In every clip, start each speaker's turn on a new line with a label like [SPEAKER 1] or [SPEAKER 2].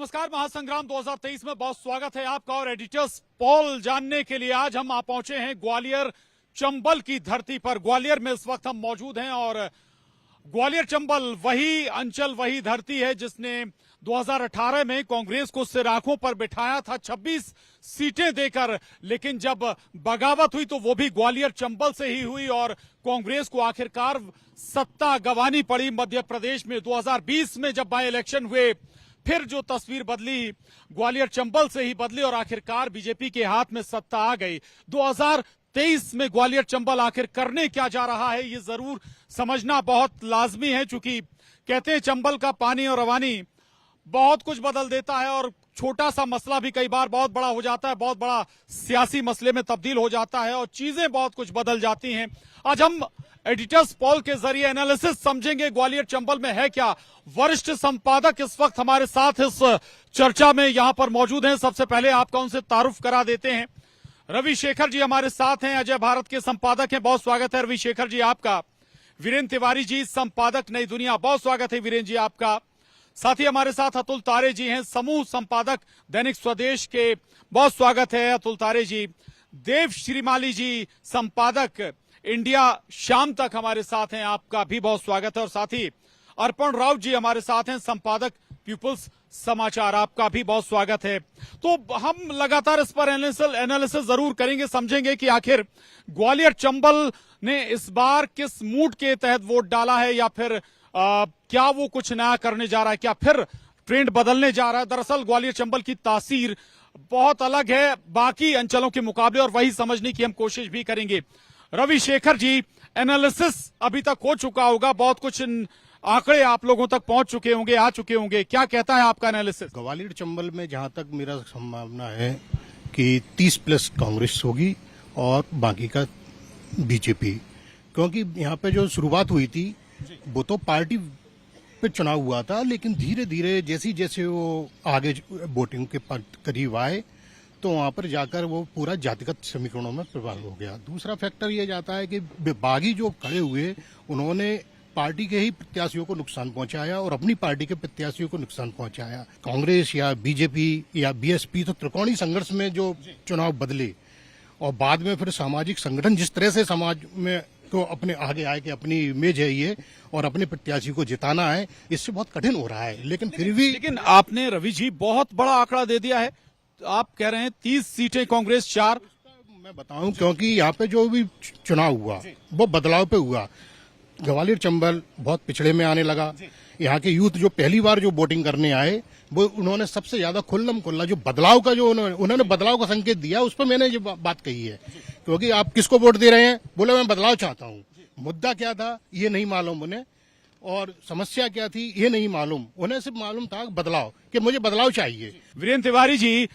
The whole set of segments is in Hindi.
[SPEAKER 1] नमस्कार। महासंग्राम 2023 में बहुत स्वागत है आपका और एडिटर्स पोल जानने के लिए आज हम पहुंचे हैं ग्वालियर चंबल की धरती पर। ग्वालियर में इस वक्त हम मौजूद हैं और ग्वालियर चंबल वही अंचल, वही धरती है जिसने 2018 में कांग्रेस को सिर आंखों पर बिठाया था 26 सीटें देकर, लेकिन जब बगावत हुई तो वो भी ग्वालियर चंबल से ही हुई और कांग्रेस को आखिरकार सत्ता गंवानी पड़ी। मध्य प्रदेश में 2020 में जब बाई इलेक्शन हुए फिर जो तस्वीर बदली ग्वालियर चंबल से ही बदली और आखिरकार बीजेपी के हाथ में सत्ता आ गई। 2023 में ग्वालियर चंबल आखिर करने क्या जा रहा है ये जरूर समझना बहुत लाजमी है, चूंकि कहते हैं चंबल का पानी और रवानी बहुत कुछ बदल देता है और छोटा सा मसला भी कई बार बहुत बड़ा हो जाता है, बहुत बड़ा सियासी मसले में तब्दील हो जाता है और चीजें बहुत कुछ बदल जाती हैं। आज हम एडिटर्स पोल के जरिए एनालिसिस समझेंगे ग्वालियर चंबल में है क्या। वरिष्ठ संपादक इस वक्त हमारे साथ इस चर्चा में यहां पर मौजूद हैं। सबसे पहले आपका उनसे तारुफ करा देते हैं। रवि शेखर जी हमारे साथ हैं, अजय भारत के संपादक हैं, बहुत स्वागत है रवि शेखर जी आपका। वीरेंद्र तिवारी जी संपादक नई दुनिया, बहुत स्वागत है वीरेंद्र जी आपका। साथ ही हमारे साथ अतुल तारे जी हैं, समूह संपादक दैनिक स्वदेश के, बहुत स्वागत है अतुल तारे जी। देव श्रीमाली जी संपादक इंडिया शाम तक हमारे साथ हैं, आपका भी बहुत स्वागत है। और साथ ही अर्पण राव जी हमारे साथ हैं, संपादक पीपुल्स समाचार, आपका भी बहुत स्वागत है। तो हम लगातार इस पर एनालिसिस जरूर करेंगे, समझेंगे कि आखिर ग्वालियर चंबल ने इस बार किस मूड के तहत वोट डाला है या फिर क्या वो कुछ नया करने जा रहा है, क्या फिर ट्रेंड बदलने जा रहा है। दरअसल ग्वालियर चंबल की तासीर बहुत अलग है बाकी अंचलों के मुकाबले और वही समझने की हम कोशिश भी करेंगे। रवि शेखर जी, एनालिसिस अभी तक हो चुका होगा, बहुत कुछ आंकड़े आप लोगों तक पहुंच चुके होंगे, आ चुके होंगे, क्या कहता है आपका एनालिसिस।
[SPEAKER 2] ग्वालियर चंबल में जहां तक मेरा संभावना है कि 30+ कांग्रेस होगी और बाकी का बीजेपी, क्योंकि यहाँ पे जो शुरुआत हुई थी वो तो पार्टी पे चुनाव हुआ था, लेकिन धीरे धीरे जैसे जैसे वो आगे वोटिंग के करीब आए तो वहां पर जाकर वो पूरा जातिगत समीकरणों में प्रभाव हो गया। दूसरा फैक्टर ये जाता है कि बागी जो खड़े हुए उन्होंने पार्टी के ही प्रत्याशियों को नुकसान पहुंचाया और अपनी पार्टी के प्रत्याशियों को नुकसान पहुंचाया। कांग्रेस या बीजेपी या बीएसपी तो त्रिकोणीय संघर्ष में जो चुनाव बदले और बाद में फिर सामाजिक संगठन जिस तरह से समाज में तो अपने आगे आए कि अपनी इमेज है ये और अपने प्रत्याशी को जिताना है, इससे बहुत कठिन हो रहा है। लेकिन फिर भी
[SPEAKER 1] आपने रवि जी बहुत बड़ा आंकड़ा दे दिया है, आप कह रहे हैं 30 सीटें कांग्रेस 4।
[SPEAKER 2] मैं बताऊं क्योंकि यहाँ पे जो भी चुनाव हुआ वो बदलाव पे हुआ। ग्वालियर चंबल बहुत पिछड़े में आने लगा। यहाँ के यूथ जो पहली बार जो वोटिंग करने आए वो उन्होंने सबसे ज्यादा खुल्लम खुल्ला जो बदलाव का जो उन्होंने बदलाव का संकेत दिया, उस पर मैंने ये बात कही है। क्योंकि आप किसको वोट दे रहे हैं, बोले मैं बदलाव चाहता हूँ। मुद्दा क्या था ये नहीं मालूम उन्हें और समस्या क्या थी ये नहीं मालूम उन्हें, सिर्फ मालूम था बदलाव, कि मुझे बदलाव चाहिए।
[SPEAKER 1] वीरेंद्र तिवारी जी,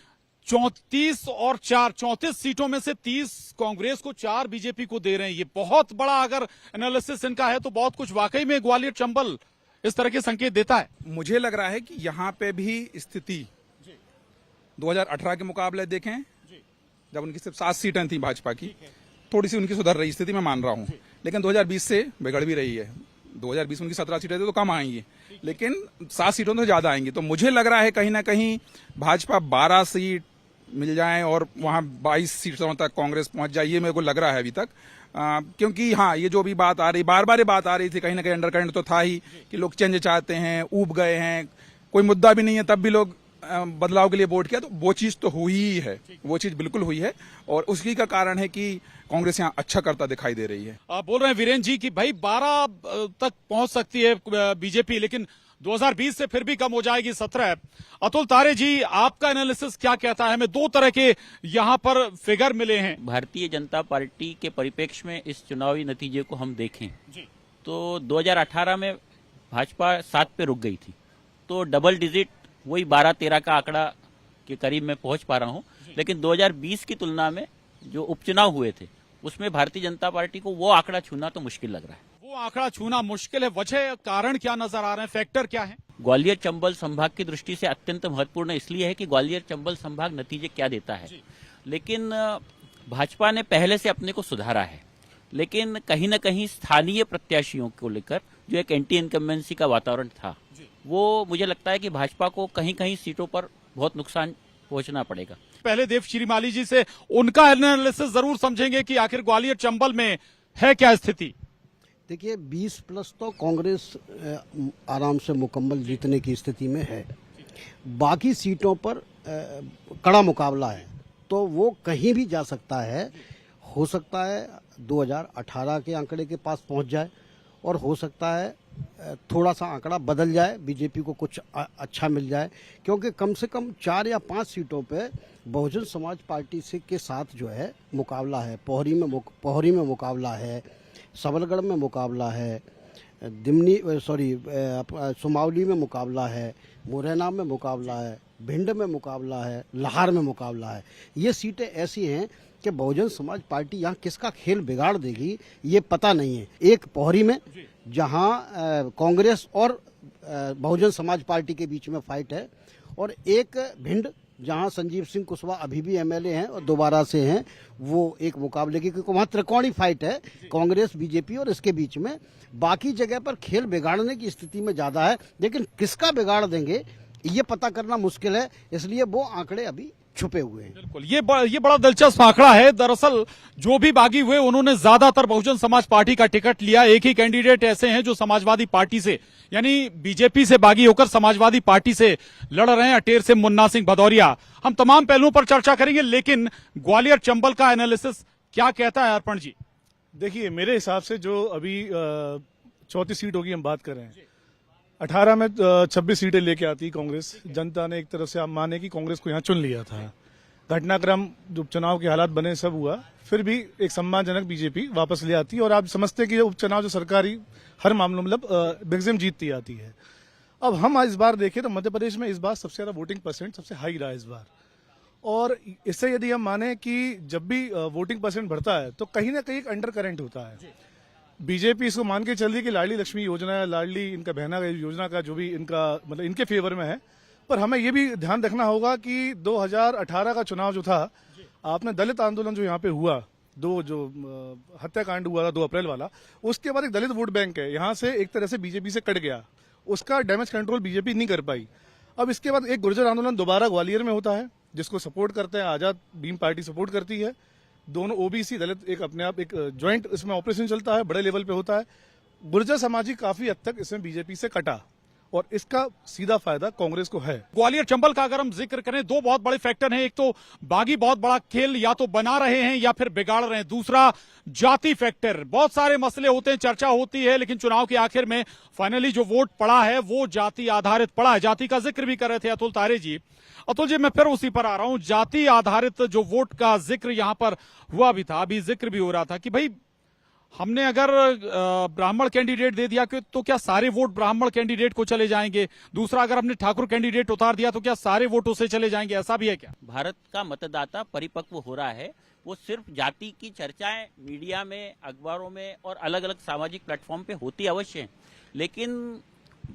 [SPEAKER 1] 34 और 4, 34 सीटों में से 30 कांग्रेस को, 4 बीजेपी को दे रहे हैं। ये बहुत बड़ा अगर एनालिसिस इनका है तो बहुत कुछ वाकई में ग्वालियर चंबल इस तरह के संकेत देता है।
[SPEAKER 3] मुझे लग रहा है कि यहाँ पे भी स्थिति 2018 के मुकाबले देखें जब उनकी सिर्फ 7 सीटें थी भाजपा की, थोड़ी सी उनकी सुधर रही स्थिति, मैं मान रहा हूँ। लेकिन 2020 से बिगड़ भी रही है। 2020 में उनकी 17 सीटें थी तो कम आएंगी, लेकिन 7 सीटों तो ज्यादा आएंगी। तो मुझे लग रहा है कहीं ना कहीं भाजपा 12 सीट मिल जाए और वहां 22 सीटों तक कांग्रेस पहुंच जाए, ये मेरे को लग रहा है अभी तक। क्योंकि हाँ, ये जो भी बात आ रही, बार बार ये बात आ रही थी, कहीं ना कहीं अंडरकरेंट तो था ही कि लोग चेंज चाहते हैं, ऊब गए हैं, कोई मुद्दा भी नहीं है तब भी लोग बदलाव के लिए वोट किया। तो वो चीज तो हुई ही है, वो चीज बिल्कुल हुई है और उसी का कारण है कि कांग्रेस यहाँ अच्छा करता दिखाई दे रही है।
[SPEAKER 1] आप बोल रहे हैं वीरेंद्र जी कि भाई 12 तक पहुंच सकती है बीजेपी, लेकिन 2020 से फिर भी कम हो जाएगी 17। अतुल तारे जी, आपका एनालिसिस क्या कहता है। हमें 2 तरह के यहाँ पर फिगर मिले हैं।
[SPEAKER 4] भारतीय जनता पार्टी के परिप्रेक्ष्य में इस चुनावी नतीजे को हम देखें तो 2018 में भाजपा 7 पे रुक गई थी, तो डबल डिजिट वही 12-13 का आंकड़ा के करीब मैं पहुंच पा रहा हूं। लेकिन 2020 की तुलना में जो उपचुनाव हुए थे उसमें भारतीय जनता पार्टी को वो आंकड़ा छूना तो मुश्किल लग रहा है।
[SPEAKER 1] वो आंकड़ा छूना मुश्किल है, वजह कारण क्या नजर आ रहे हैं, फैक्टर क्या है।
[SPEAKER 4] ग्वालियर चंबल संभाग की दृष्टि से अत्यंत महत्वपूर्ण इसलिए है कि ग्वालियर चंबल संभाग नतीजे क्या देता है। लेकिन भाजपा ने पहले से अपने को सुधारा है, लेकिन कहीं न कहीं स्थानीय प्रत्याशियों को लेकर जो एक एंटी इनकम्बेंसी का वातावरण था वो मुझे लगता है कि भाजपा को कहीं कहीं सीटों पर बहुत नुकसान पहुंचना पड़ेगा।
[SPEAKER 1] पहले देव श्रीमाली जी से उनका एनालिसिस जरूर समझेंगे कि आखिर ग्वालियर चंबल में है क्या स्थिति।
[SPEAKER 5] देखिए 20+ तो कांग्रेस आराम से मुकम्मल जीतने की स्थिति में है। बाकी सीटों पर कड़ा मुकाबला है, तो वो कहीं भी जा सकता है। हो सकता है 2018 के आंकड़े के पास पहुंच जाए और हो सकता है थोड़ा सा आंकड़ा बदल जाए, बीजेपी को कुछ अच्छा मिल जाए, क्योंकि कम से कम 4 या 5 सीटों पे बहुजन समाज पार्टी से के साथ जो है मुकाबला है। पोहरी में मुकाबला है, सबलगढ़ में मुकाबला है, सुमावली में मुकाबला है, मुरैना में मुकाबला है, भिंड में मुकाबला है, लाहौर में मुकाबला है। ये सीटें ऐसी हैं कि बहुजन समाज पार्टी यहाँ किसका खेल बिगाड़ देगी ये पता नहीं है। एक पोहरी में जहाँ कांग्रेस और बहुजन समाज पार्टी के बीच में फाइट है, और एक भिंड जहां संजीव सिंह कुशवाहा अभी भी एमएलए हैं और दोबारा से हैं, वो एक मुकाबले की, क्योंकि वहां त्रिकोणीय फाइट है कांग्रेस बीजेपी और इसके बीच में। बाकी जगह पर खेल बिगाड़ने की स्थिति में ज्यादा है, लेकिन किसका बिगाड़ देंगे ये पता करना मुश्किल है, इसलिए वो आंकड़े अभी छुपे हुए हैं।
[SPEAKER 1] बिल्कुल, ये बड़ा दिलचस्प आंकड़ा है। दरअसल जो भी बागी हुए उन्होंने ज्यादातर बहुजन समाज पार्टी का टिकट लिया। एक ही कैंडिडेट ऐसे हैं जो समाजवादी पार्टी से यानी बीजेपी से बागी होकर समाजवादी पार्टी से लड़ रहे हैं, अटेर से मुन्ना सिंह भदौरिया। हम तमाम पहलुओं पर चर्चा करेंगे, लेकिन ग्वालियर चंबल का एनालिसिस क्या कहता है अर्पण जी?
[SPEAKER 6] देखिए, मेरे हिसाब से जो अभी 34 सीट होगी हम बात कर रहे हैं, 18 में 26 सीटें लेके आती कांग्रेस। जनता ने एक तरफ से आप माने कि कांग्रेस को यहाँ चुन लिया था। घटनाक्रम जो उपचुनाव के हालात बने सब हुआ, फिर भी एक सम्मानजनक बीजेपी वापस ले आती है। और आप समझते कि उपचुनाव जो सरकारी हर मामलों मतलब मैक्सिमम जीतती आती है। अब हम इस बार देखें तो मध्य प्रदेश में इस बार सबसे ज्यादा वोटिंग परसेंट सबसे हाई रहा है इस बार। और इससे यदि हम माने कि जब भी वोटिंग परसेंट बढ़ता है तो कहीं ना कहीं एक अंडर करंट होता है। बीजेपी इसको मान के चल रही कि लाडली लक्ष्मी योजना या लाडली इनका बहना योजना का जो भी इनका मतलब इनके फेवर में है। पर हमें ये भी ध्यान रखना होगा कि 2018 का चुनाव जो था, आपने दलित आंदोलन जो यहाँ पे हुआ, जो हत्याकांड हुआ था 2 अप्रैल वाला, उसके बाद एक दलित वोट बैंक है यहाँ से एक तरह से बीजेपी से कट गया। उसका डैमेज कंट्रोल बीजेपी नहीं कर पाई। अब इसके बाद एक गुर्जर आंदोलन दोबारा ग्वालियर में होता है, जिसको सपोर्ट करते हैं आजाद भीम पार्टी सपोर्ट करती है। दोनों ओबीसी दलित एक अपने आप एक ज्वाइंट इसमें ऑपरेशन चलता है, बड़े लेवल पे होता है। गुर्जर समाजी काफी हद तक इसमें बीजेपी से कटा और इसका सीधा फायदा कांग्रेस को है।
[SPEAKER 1] ग्वालियर चंबल का अगर हम जिक्र करें, 2 बहुत बड़े फैक्टर हैं। एक तो बागी बहुत बड़ा खेल या तो बना रहे हैं या फिर बिगाड़ रहे हैं। दूसरा जाति फैक्टर। बहुत सारे मसले होते हैं, चर्चा होती है, लेकिन चुनाव के आखिर में फाइनली जो वोट पड़ा है वो जाति आधारित पड़ा है। जाति का जिक्र भी कर रहे थे अतुल तारे जी। अतुल जी, मैं फिर उसी पर आ रहा हूं। जाति आधारित जो वोट का जिक्र यहां पर हुआ भी था, अभी जिक्र भी हो रहा था कि भाई हमने अगर ब्राह्मण कैंडिडेट दे दिया तो क्या सारे वोट ब्राह्मण कैंडिडेट को चले जाएंगे? दूसरा, अगर हमने ठाकुर कैंडिडेट उतार दिया तो क्या सारे वोट उसे चले जाएंगे? ऐसा भी है क्या?
[SPEAKER 4] भारत का मतदाता परिपक्व हो रहा है। वो सिर्फ जाति की चर्चाएं मीडिया में, अखबारों में और अलग अलग सामाजिक प्लेटफॉर्म पे होती अवश्य है, लेकिन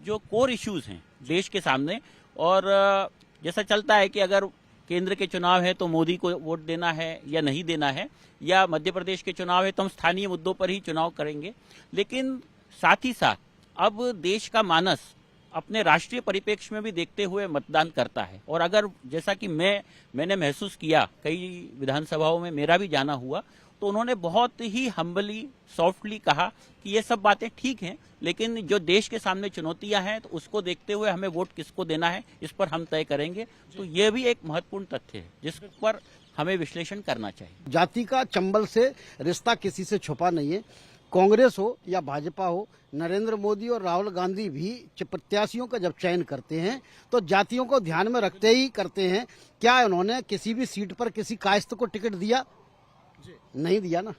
[SPEAKER 4] जो कोर इश्यूज हैं देश के सामने, और जैसा चलता है कि अगर केंद्र के चुनाव है तो मोदी को वोट देना है या नहीं देना है, या मध्य प्रदेश के चुनाव है तो हम स्थानीय मुद्दों पर ही चुनाव करेंगे। लेकिन साथ ही साथ अब देश का मानस अपने राष्ट्रीय परिप्रेक्ष्य में भी देखते हुए मतदान करता है। और अगर जैसा कि मैंने महसूस किया, कई विधानसभाओं में मेरा भी जाना हुआ, तो उन्होंने बहुत ही हम्बली सॉफ्टली कहा कि ये सब बातें ठीक हैं, लेकिन जो देश के सामने चुनौतियां हैं तो उसको देखते हुए हमें वोट किसको देना है इस पर हम तय करेंगे। तो ये भी एक महत्वपूर्ण तथ्य है जिस पर हमें विश्लेषण करना चाहिए।
[SPEAKER 5] जाति का चंबल से रिश्ता किसी से छुपा नहीं है। कांग्रेस हो या भाजपा हो, नरेंद्र मोदी और राहुल गांधी भी प्रत्याशियों का जब चयन करते हैं तो जातियों को ध्यान में रखते ही करते हैं। क्या उन्होंने किसी भी सीट पर किसी कायस्थ को टिकट दिया? नहीं दिया ना।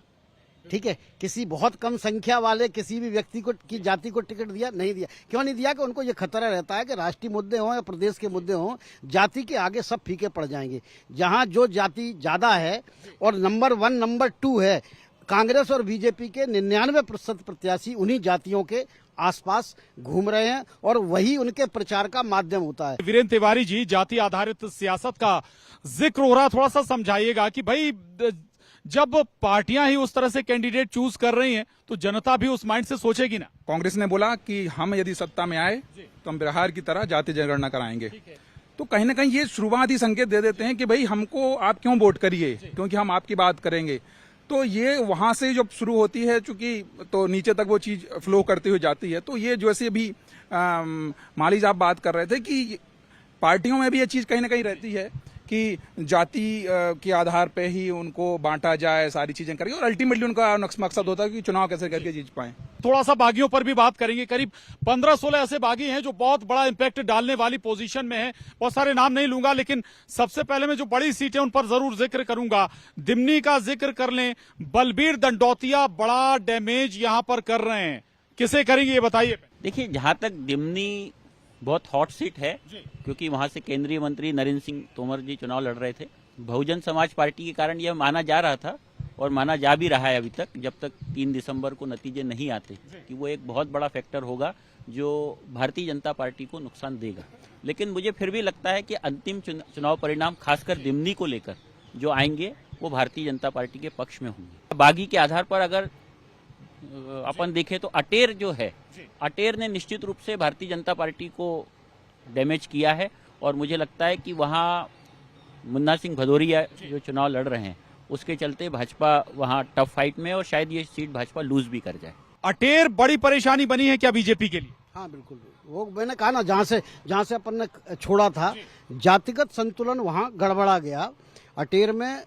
[SPEAKER 5] ठीक है, किसी बहुत कम संख्या वाले किसी भी व्यक्ति को की जाति को टिकट दिया? नहीं दिया। क्यों नहीं दिया? कि उनको ये खतरा रहता है कि राष्ट्रीय मुद्दे हों या प्रदेश के मुद्दे हों, जाति के आगे सब फीके पड़ जाएंगे। जहां जो जाति ज्यादा है और नंबर 1 नंबर 2 है, कांग्रेस और बीजेपी के 99% प्रत्याशी उन्हीं जातियों के आसपास घूम रहे हैं और वही उनके प्रचार का माध्यम होता है।
[SPEAKER 1] वीरेंद्र तिवारी जी, जाति आधारित सियासत का जिक्र हो रहा, थोड़ा सा समझाइएगा कि भाई जब पार्टियां ही उस तरह से कैंडिडेट चूज कर रही हैं तो जनता भी उस माइंड से सोचेगी ना।
[SPEAKER 3] कांग्रेस ने बोला कि हम यदि सत्ता में आए तो हम बिहार की तरह जाति जनगणना कराएंगे। तो कहीं ना कहीं ये शुरुआती संकेत दे देते हैं कि भाई हमको आप क्यों वोट करिए, क्योंकि हम आपकी बात करेंगे। तो ये वहां से जब शुरू होती है, चूंकि तो नीचे तक वो चीज फ्लो करती हुई जाती है। तो ये जैसे भी माली साहब बात कर रहे थे कि पार्टियों में भी ये चीज कहीं ना कहीं रहती है कि जाति के आधार पे ही उनको बांटा जाए, सारी चीजें करेंगे, और अल्टीमेटली उनका मकसद होता है कि चुनाव कैसे करके जीत पाए।
[SPEAKER 1] थोड़ा सा बागियों पर भी बात करेंगे। करीब 15-16 ऐसे बागी हैं जो बहुत बड़ा इंपैक्ट डालने वाली पोजीशन में हैं। बहुत सारे नाम नहीं लूंगा, लेकिन सबसे पहले मैं जो बड़ी सीटें उन पर जरूर जिक्र करूंगा। दिमनी का जिक्र कर लें, बलबीर दंडौतिया बड़ा डैमेज यहां पर कर रहे हैं, किसे करेंगे ये बताइए।
[SPEAKER 4] देखिए, जहां तक दिमनी बहुत हॉट सीट है, क्योंकि वहां से केंद्रीय मंत्री नरेंद्र सिंह तोमर जी चुनाव लड़ रहे थे। बहुजन समाज पार्टी के कारण यह माना जा रहा था और माना जा भी रहा है अभी तक, जब तक 3 दिसंबर को नतीजे नहीं आते, कि वो एक बहुत बड़ा फैक्टर होगा जो भारतीय जनता पार्टी को नुकसान देगा। लेकिन मुझे फिर भी लगता है कि अंतिम चुनाव परिणाम खासकर दिमनी को लेकर जो आएंगे वो भारतीय जनता पार्टी के पक्ष में होंगे। बागी के आधार पर अगर अपन देखें तो अटेर जो है, अटेर ने निश्चित रूप से भारतीय जनता पार्टी को डैमेज किया है, और मुझे लगता है कि वहां मुन्ना सिंह भदौरिया जो चुनाव लड़ रहे हैं उसके चलते भाजपा वहां टफ फाइट में, और शायद ये सीट भाजपा लूज भी कर जाए।
[SPEAKER 1] अटेर बड़ी परेशानी बनी है क्या बीजेपी के लिए?
[SPEAKER 5] हाँ बिल्कुल, वो मैंने कहा ना, जहाँ से अपन ने छोड़ा था, जातिगत संतुलन वहाँ गड़बड़ा गया। अटेर में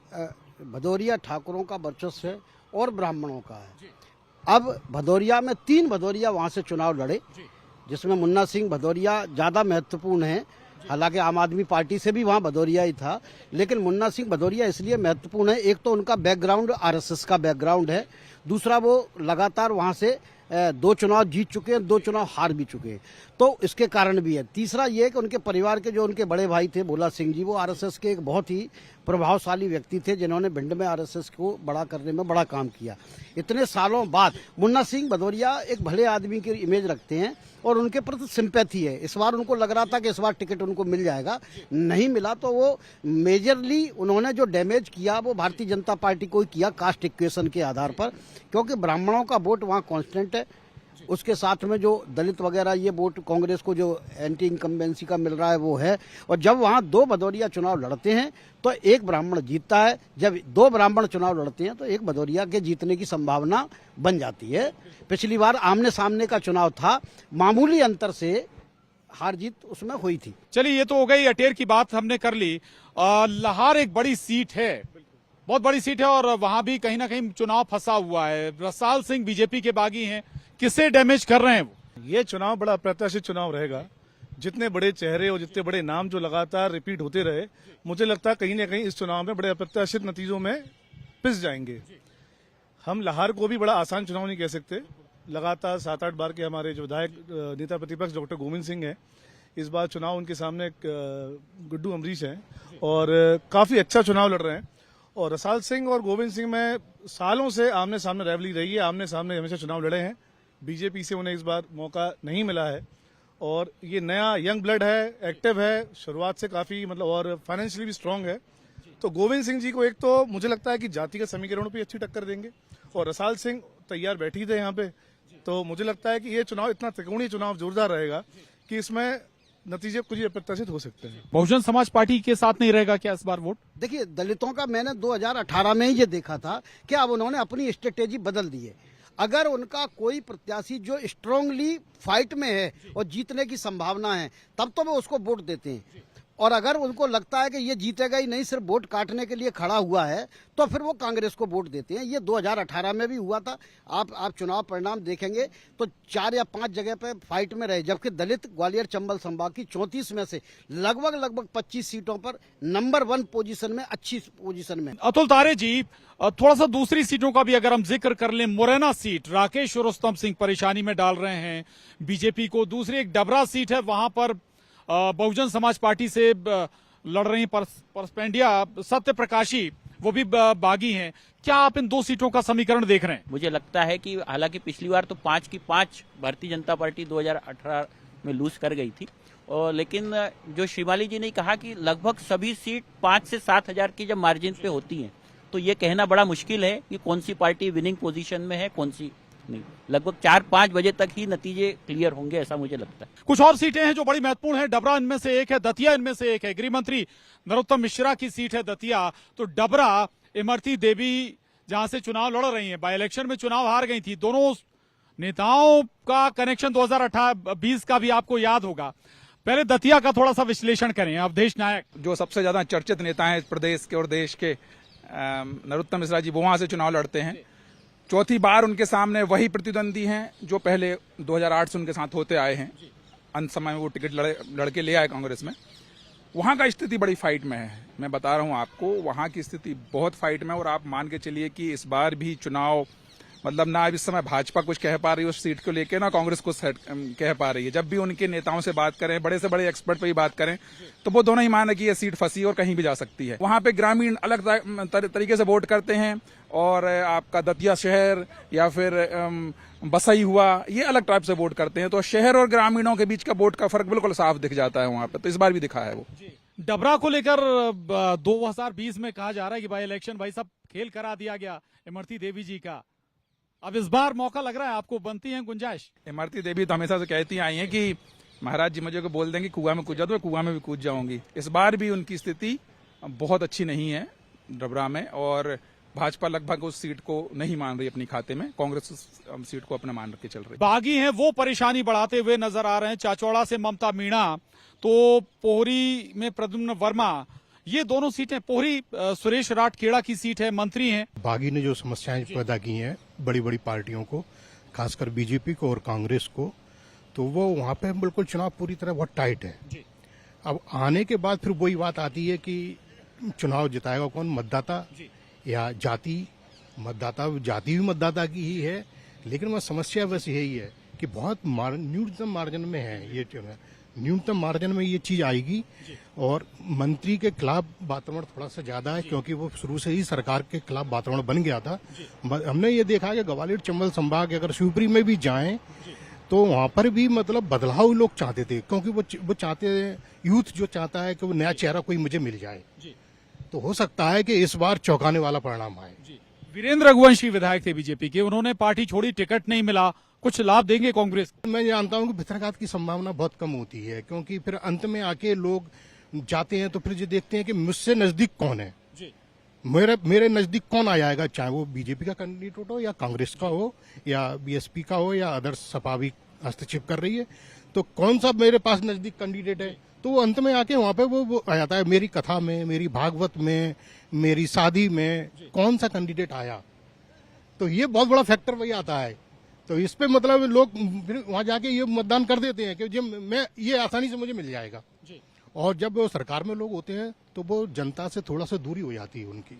[SPEAKER 5] भदौरिया ठाकुरों का वर्चस्व है और ब्राह्मणों का है। अब भदौरिया में 3 भदौरिया वहां से चुनाव लड़े, जिसमें मुन्ना सिंह भदौरिया ज्यादा महत्वपूर्ण है। हालांकि आम आदमी पार्टी से भी वहां भदौरिया ही था, लेकिन मुन्ना सिंह भदौरिया इसलिए महत्वपूर्ण है, एक तो उनका बैकग्राउंड आरएसएस का बैकग्राउंड है, दूसरा वो लगातार वहां से 2 चुनाव जीत चुके हैं, 2 चुनाव हार भी चुके हैं, तो इसके कारण भी है। तीसरा ये कि उनके परिवार के जो उनके बड़े भाई थे भोला सिंह जी, वो आरएसएस के एक बहुत ही प्रभावशाली व्यक्ति थे, जिन्होंने भिंड में आरएसएस को बड़ा करने में बड़ा काम किया। इतने सालों बाद मुन्ना सिंह भदौरिया एक भले आदमी की इमेज रखते हैं और उनके प्रति सिंपैथी है। इस बार उनको लग रहा था कि इस बार टिकट उनको मिल जाएगा, नहीं मिला, तो वो मेजरली उन्होंने जो डैमेज किया वो भारतीय जनता पार्टी को ही किया, कास्ट इक्वेशन के आधार पर, क्योंकि ब्राह्मणों का वोट वहाँ कांस्टेंट है। उसके साथ में जो दलित वगैरह ये वोट कांग्रेस को जो एंटी इनकम्बेंसी का मिल रहा है वो है। और जब वहाँ 2 भदौरिया चुनाव लड़ते हैं तो एक ब्राह्मण जीतता है, जब 2 ब्राह्मण चुनाव लड़ते हैं तो एक भदौरिया के जीतने की संभावना बन जाती है। पिछली बार आमने सामने का चुनाव था, मामूली अंतर से हार जीत उसमें हुई थी।
[SPEAKER 1] चलिए, ये तो हो गई अटेर की बात हमने कर ली। लाहौर एक बड़ी सीट है, बहुत बड़ी सीट है, और वहां भी कहीं ना कहीं चुनाव फंसा हुआ है। रसाल सिंह बीजेपी के बागी हैं, किसे डैमेज कर रहे हैं वो?
[SPEAKER 6] ये चुनाव बड़ा अप्रत्याशित चुनाव रहेगा। जितने बड़े चेहरे और जितने बड़े नाम जो लगातार रिपीट होते रहे, मुझे लगता है कहीं ना कहीं इस चुनाव में बड़े अप्रत्याशित नतीजों में पिस जाएंगे। हम लाहौर को भी बड़ा आसान चुनाव नहीं कह सकते। लगातार 7-8 बार के हमारे जो विधायक नेता प्रतिपक्ष डॉक्टर गोविंद सिंह हैं, इस बार चुनाव उनके सामने गुड्डू अमरीश हैं और काफी अच्छा चुनाव लड़ रहे हैं। और रसाल सिंह और गोविंद सिंह में सालों से आमने सामने राइवलरी रही है, आमने सामने हमेशा चुनाव लड़े हैं। बीजेपी से उन्हें इस बार मौका नहीं मिला है, और ये नया यंग ब्लड है, एक्टिव है, शुरुआत से काफी मतलब, और फाइनेंशियली भी स्ट्रांग है। तो गोविंद सिंह जी को एक तो मुझे लगता है कि जातिगत समीकरणों पे अच्छी टक्कर देंगे, और रसाल सिंह तैयार बैठी थे यहाँ पे। तो मुझे लगता है कि ये चुनाव इतना त्रिकोणीय चुनाव जोरदार रहेगा कि इसमें नतीजे कुछ अप्रत्याशित हो सकते हैं।
[SPEAKER 1] बहुजन समाज पार्टी के साथ नहीं रहेगा क्या इस बार वोट?
[SPEAKER 5] देखिए, दलितों का मैंने 2018 में ही ये देखा था कि अब उन्होंने अपनी स्ट्रेटेजी बदल दी है। अगर उनका कोई प्रत्याशी जो स्ट्रांगली फाइट में है और जीतने की संभावना है, तब तो वो उसको वोट देते हैं। और अगर उनको लगता है कि ये जीतेगा ही नहीं, सिर्फ वोट काटने के लिए खड़ा हुआ है, तो फिर वो कांग्रेस को वोट देते हैं। ये 2018 में भी हुआ था। आप चुनाव परिणाम देखेंगे तो 4 या 5 जगह पे फाइट में रहे, जबकि दलित ग्वालियर चंबल संभाग की 34 में से लगभग 25 सीटों पर नंबर 1 पोजीशन में, अच्छी पोजीशन में।
[SPEAKER 1] अतुल तारे जी, थोड़ा सा दूसरी सीटों का भी अगर हम जिक्र कर लें, मुरैना सीट राकेश और रुस्तम सिंह परेशानी में डाल रहे हैं बीजेपी को। दूसरी एक डबरा सीट है, वहां पर बहुजन समाज पार्टी से लड़ रही परसपेंडिया सत्य प्रकाशी, वो भी बागी हैं। क्या आप इन 2 सीटों का समीकरण देख रहे हैं?
[SPEAKER 4] मुझे लगता है कि हालांकि पिछली बार तो 5 की 5 भारतीय जनता पार्टी 2018 में लूज कर गई थी, और लेकिन जो शिवाली जी ने कहा कि लगभग सभी सीट 5 से 7 हजार की जब मार्जिन पे होती हैं तो ये कहना बड़ा मुश्किल है कि कौन सी पार्टी विनिंग पोजीशन में है, कौन सी नहीं। लगभग 4-5 बजे तक ही नतीजे क्लियर होंगे, ऐसा मुझे लगता है।
[SPEAKER 1] कुछ और सीटें हैं जो बड़ी महत्वपूर्ण है। डबरा इनमें से एक है, दतिया इनमें से एक है। गृह मंत्री नरोत्तम मिश्रा की सीट है दतिया, तो डबरा इमरती देवी जहां से चुनाव लड़ रही हैं, बाई इलेक्शन में चुनाव हार गई थी। दोनों नेताओं का कनेक्शन 2020 का भी आपको याद होगा। पहले दतिया का थोड़ा सा विश्लेषण करें, अवधेश नायक।
[SPEAKER 3] जो सबसे ज्यादा चर्चित नेता हैं प्रदेश के और देश के, नरोत्तम मिश्रा जी, वो वहां से चुनाव लड़ते हैं। चौथी बार उनके सामने वही प्रतिद्वंदी हैं जो पहले 2008 से उनके साथ होते आए हैं। अंत समय में वो टिकट लड़के ले आए कांग्रेस में। वहां का स्थिति बड़ी फाइट में है, मैं बता रहा हूं आपको, वहां की स्थिति बहुत फाइट में है। और आप मान के चलिए कि इस बार भी चुनाव, मतलब ना इस समय भाजपा कुछ कह पा रही है उस सीट को लेकर, ना कांग्रेस कुछ कह पा रही है। जब भी उनके नेताओं से बात करें, बड़े से बड़े एक्सपर्ट पे ही बात करें, तो वो दोनों ही मान है कि ये सीट फंसी और कहीं भी जा सकती है। वहां पे ग्रामीण अलग तरीके से वोट करते हैं, और आपका दतिया शहर या फिर बसई हुआ, ये अलग टाइप से वोट करते हैं। तो शहर और ग्रामीणों के बीच का वोट का फर्क बिल्कुल साफ दिख जाता है वहां पे। तो इस बार भी दिखा है वो।
[SPEAKER 1] डबरा को लेकर 2020 में कहा जा रहा है कि भाई इलेक्शन भाई सब खेल करा दिया गया इमरती देवी जी का। अब इस बार मौका लग रहा है आपको, बनती है गुंजाइश?
[SPEAKER 3] इमरती देवी तो हमेशा से कहती आई हैं कि महाराज जी मुझे को बोल देंगे कुआं में कूद जाओ तो मैं कुआं में भी कूद जाऊंगी। इस बार भी उनकी स्थिति बहुत अच्छी नहीं है डबरा में, और भाजपा लगभग उस सीट को नहीं मान रही अपनी खाते में। कांग्रेस उस सीट को अपने मान के चल रही।
[SPEAKER 1] बागी हैं वो परेशानी बढ़ाते हुए नजर आ रहे हैं। चाचौड़ा से ममता मीणा, तो पोहरी में प्रद्युम्न वर्मा, ये दोनों सीटें, पोहरी सुरेश राठखेड़ा की सीट है, मंत्री हैं।
[SPEAKER 2] बागी ने जो समस्याएं पैदा की हैं बड़ी बड़ी पार्टियों को, खासकर बीजेपी को और कांग्रेस को, तो वो वहां पे बिल्कुल चुनाव पूरी तरह बहुत टाइट है। अब आने के बाद फिर वही बात आती है कि चुनाव जिताएगा कौन, मतदाता या जाति? मतदाता, जाति भी मतदाता की ही है, लेकिन वह समस्या बस यही है कि बहुत न्यूनतम मार्जिन में है ये, न्यूनतम मार्जिन में ये चीज आएगी। और मंत्री के खिलाफ वातावरण थोड़ा सा ज्यादा है, क्योंकि वो शुरू से ही सरकार के खिलाफ वातावरण बन गया था। हमने ये देखा कि ग्वालियर चंबल संभाग अगर शिवपुरी में भी जाएं तो वहां पर भी मतलब बदलाव लोग चाहते थे, क्योंकि वो चाहते हैं, यूथ जो चाहता है कि वो नया चेहरा कोई मुझे मिल जाए। तो हो सकता है कि इस बार चौंकाने वाला परिणाम आए।
[SPEAKER 1] वीरेंद्र रघुवंशी विधायक थे बीजेपी के, उन्होंने पार्टी छोड़ी, टिकट नहीं मिला, कुछ लाभ देंगे कांग्रेस? मैं
[SPEAKER 2] जानता हूं कि भितरघात की संभावना बहुत कम होती है, क्योंकि फिर अंत में आके लोग जाते हैं तो फिर जो देखते हैं कि मुझसे नजदीक कौन है, मेरे नजदीक कौन आ जाएगा, चाहे वो बीजेपी का कैंडिडेट हो या कांग्रेस का हो या बीएसपी का हो या अदर सपा भी हस्तक्षेप कर रही है, तो कौन सा मेरे पास नजदीक कैंडिडेट है, तो वो अंत में आके वहां पे वो आ जाता है। मेरी कथा में, मेरी भागवत में, मेरी शादी में कौन सा कैंडिडेट आया, तो ये बहुत बड़ा फैक्टर वही आता है। तो इस पे मतलब लोग फिर वहां जाके ये मतदान कर देते हैं कि जब मैं ये आसानी से मुझे मिल जाएगा। और जब वो सरकार में लोग होते हैं तो वो जनता से थोड़ा सा दूरी हो जाती है उनकी,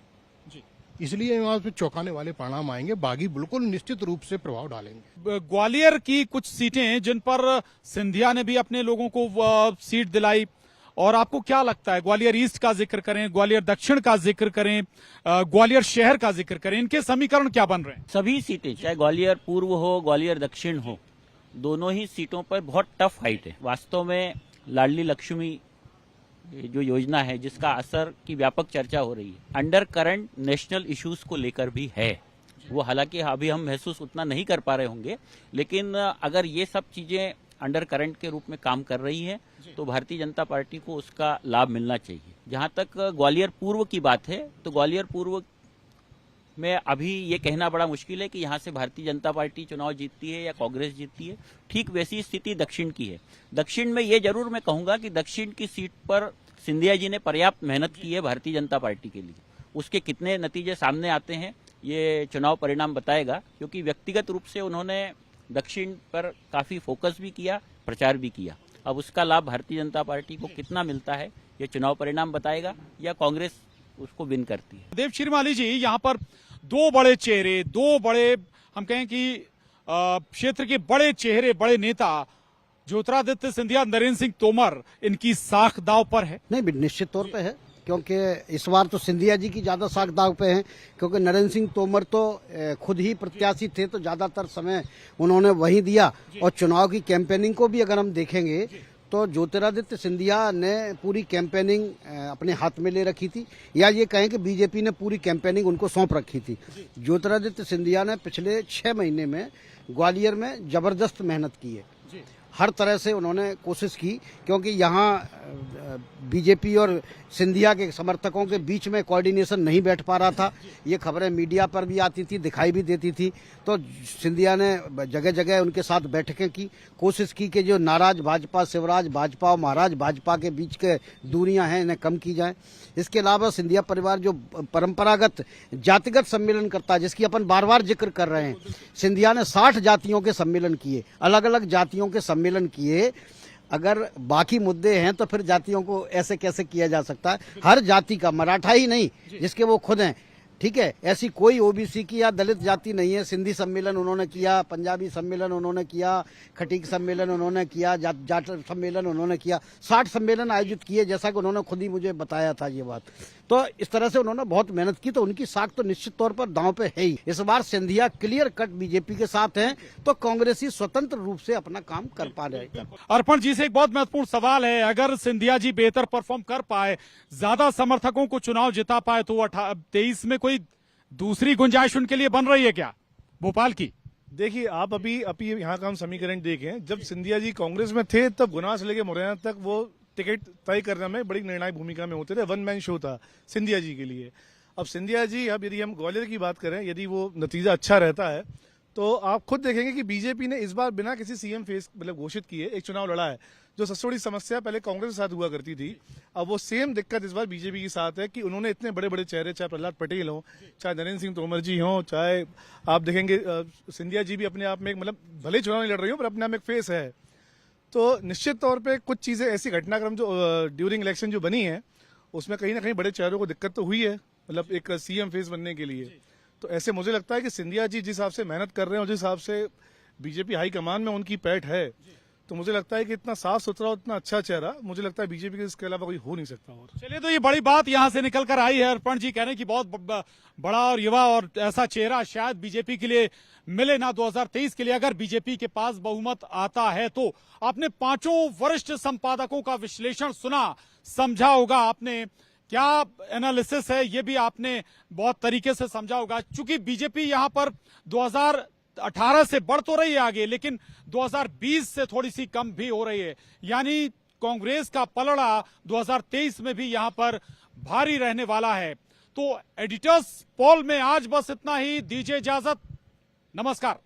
[SPEAKER 2] इसलिए वहां पे चौंकाने वाले परिणाम आएंगे। बागी बिल्कुल निश्चित रूप से प्रभाव डालेंगे।
[SPEAKER 1] ग्वालियर की कुछ सीटें जिन पर सिंधिया ने भी अपने लोगों को सीट दिलाई, और आपको क्या लगता है, ग्वालियर ईस्ट का जिक्र करें, ग्वालियर दक्षिण का जिक्र करें, ग्वालियर शहर का जिक्र करें, इनके समीकरण क्या बन रहे हैं?
[SPEAKER 4] सभी सीटें, चाहे ग्वालियर पूर्व हो, ग्वालियर दक्षिण हो, दोनों ही सीटों पर बहुत टफ फाइट है। वास्तव में लाडली लक्ष्मी जो योजना है, जिसका असर की व्यापक चर्चा हो रही है, अंडर करंट नेशनल इश्यूज को लेकर भी है। वो हालांकि अभी हम महसूस उतना नहीं कर पा रहे होंगे, लेकिन अगर ये सब चीजें अंडर करंट के रूप में काम कर रही है तो भारतीय जनता पार्टी को उसका लाभ मिलना चाहिए। जहां तक ग्वालियर पूर्व की बात है, तो ग्वालियर पूर्व में अभी ये कहना बड़ा मुश्किल है कि यहाँ से भारतीय जनता पार्टी चुनाव जीतती है या कांग्रेस जीतती है। ठीक वैसी स्थिति दक्षिण की है। दक्षिण में ये जरूर मैं कहूंगा कि दक्षिण की सीट पर सिंधिया जी ने पर्याप्त मेहनत की है भारतीय जनता पार्टी के लिए। उसके कितने नतीजे सामने आते हैं ये चुनाव परिणाम बताएगा, क्योंकि व्यक्तिगत रूप से उन्होंने दक्षिण पर काफी फोकस भी किया, प्रचार भी किया। अब उसका लाभ भारतीय जनता पार्टी को कितना मिलता है ये चुनाव परिणाम बताएगा, या कांग्रेस उसको विन करती है।
[SPEAKER 1] देव शिरमाली जी, यहाँ पर दो बड़े चेहरे, दो बड़े, हम कहें कि क्षेत्र के बड़े चेहरे, बड़े नेता, ज्योतिरादित्य सिंधिया, नरेंद्र सिंह तोमर, इनकी साख दाव पर है?
[SPEAKER 5] नहीं, निश्चित तौर पे है, क्योंकि इस बार तो सिंधिया जी की ज्यादा साख दाव पे है, क्योंकि नरेंद्र सिंह तोमर तो खुद ही प्रत्याशी थे, तो ज्यादातर समय उन्होंने वही दिया। और चुनाव की कैंपेनिंग को भी अगर हम देखेंगे तो ज्योतिरादित्य सिंधिया ने पूरी कैंपेनिंग अपने हाथ में ले रखी थी, या ये कहें कि बीजेपी ने पूरी कैंपेनिंग उनको सौंप रखी थी। ज्योतिरादित्य सिंधिया ने पिछले 6 महीने में ग्वालियर में जबरदस्त मेहनत की है। हर तरह से उन्होंने कोशिश की, क्योंकि यहाँ बीजेपी और सिंधिया के समर्थकों के बीच में कोऑर्डिनेशन नहीं बैठ पा रहा था। ये खबरें मीडिया पर भी आती थी, दिखाई भी देती थी। तो सिंधिया ने जगह जगह उनके साथ बैठकें की, कोशिश की कि जो नाराज भाजपा, शिवराज भाजपा और महाराज भाजपा के बीच के दूरियां हैं, इन्हें कम की जाए। इसके अलावा सिंधिया परिवार जो परंपरागत जातिगत सम्मेलन करता है, जिसकी अपन बार बार जिक्र कर रहे हैं, सिंधिया ने 60 जातियों के सम्मेलन किए, अलग अलग जातियों के सम्मेलन किए। अगर बाकी मुद्दे हैं तो फिर जातियों को ऐसे कैसे किया जा सकता है? हर जाति का, मराठा ही नहीं जिसके वो खुद हैं, ठीक है, ऐसी कोई ओबीसी की या दलित जाति नहीं है। सिंधी सम्मेलन उन्होंने किया, पंजाबी सम्मेलन उन्होंने किया, खटीक सम्मेलन उन्होंने किया, जाट सम्मेलन उन्होंने किया, 60 सम्मेलन आयोजित किए, जैसा कि उन्होंने खुद ही मुझे बताया था ये बात। तो इस तरह से उन्होंने बहुत मेहनत की, तो उनकी साख तो निश्चित तौर पर दांव पे है ही। इस बार सिंधिया क्लियर कट बीजेपी के साथ हैं, तो कांग्रेसी स्वतंत्र रूप से अपना काम कर पा रहे।
[SPEAKER 1] अर्पण जी से एक बहुत महत्वपूर्ण सवाल है, अगर सिंधिया जी बेहतर परफॉर्म कर पाए, ज्यादा समर्थकों को चुनाव जिता पाए, तो 23 में कोई दूसरी गुंजाइश उनके लिए बन रही है क्या भोपाल की?
[SPEAKER 6] देखिए, आप अभी यहाँ का हम समीकरण देखें, जब सिंधिया जी कांग्रेस में थे तब गुना से लेकर मुरैना तक वो टिकट तय करने में बड़ी निर्णायक भूमिका में होते थे। 1 मैन शो था सिंधिया जी के लिए। अब सिंधिया जी, अब यदि हम ग्वालियर की बात करें, यदि वो नतीजा अच्छा रहता है तो आप खुद देखेंगे कि बीजेपी ने इस बार बिना किसी सीएम फेस मतलब घोषित किए एक चुनाव लड़ा है। जो सबसे बड़ी समस्या पहले कांग्रेस के साथ हुआ करती थी, अब वो सेम दिक्कत इस बार बीजेपी के साथ है कि उन्होंने इतने बड़े बड़े चेहरे, चाहे प्रहलाद पटेल हो, चाहे नरेंद्र सिंह तोमर जी हो, चाहे आप देखेंगे सिंधिया जी भी अपने आप में मतलब भले चुनाव नहीं लड़ रही हो पर अपने आप में एक फेस है। तो निश्चित तौर पे कुछ चीजें ऐसी घटनाक्रम जो ड्यूरिंग इलेक्शन जो बनी है, उसमें कहीं ना कहीं बड़े चेहरों को दिक्कत तो हुई है, मतलब एक सीएम फेस बनने के लिए। तो ऐसे मुझे लगता है कि सिंधिया जी जिस हिसाब से मेहनत कर रहे हैं और जिस हिसाब से बीजेपी हाईकमान में उनकी पैठ है, तो मुझे लगता है कि इतना साफ सुथरा, इतना अच्छा चेहरा मुझे लगता है बीजेपी के इसके अलावा कोई हो नहीं सकता। और
[SPEAKER 1] चलिए, तो ये बड़ी बात यहां से निकल कर आई है, अर्पण जी कहने की बहुत बड़ा और युवा और ऐसा चेहरा शायद बीजेपी के लिए मिले ना 2023 के लिए, अगर बीजेपी के पास बहुमत आता है तो। आपने 5 वरिष्ठ संपादकों का विश्लेषण सुना, समझा होगा आपने क्या एनालिसिस है, ये भी आपने बहुत तरीके से समझा होगा। चूंकि बीजेपी यहां पर 2018 से बढ़ तो रही है आगे, लेकिन 2020 से थोड़ी सी कम भी हो रही है, यानी कांग्रेस का पलड़ा 2023 में भी यहां पर भारी रहने वाला है। तो एडिटर्स पोल में आज बस इतना ही, दीजिए इजाजत, नमस्कार।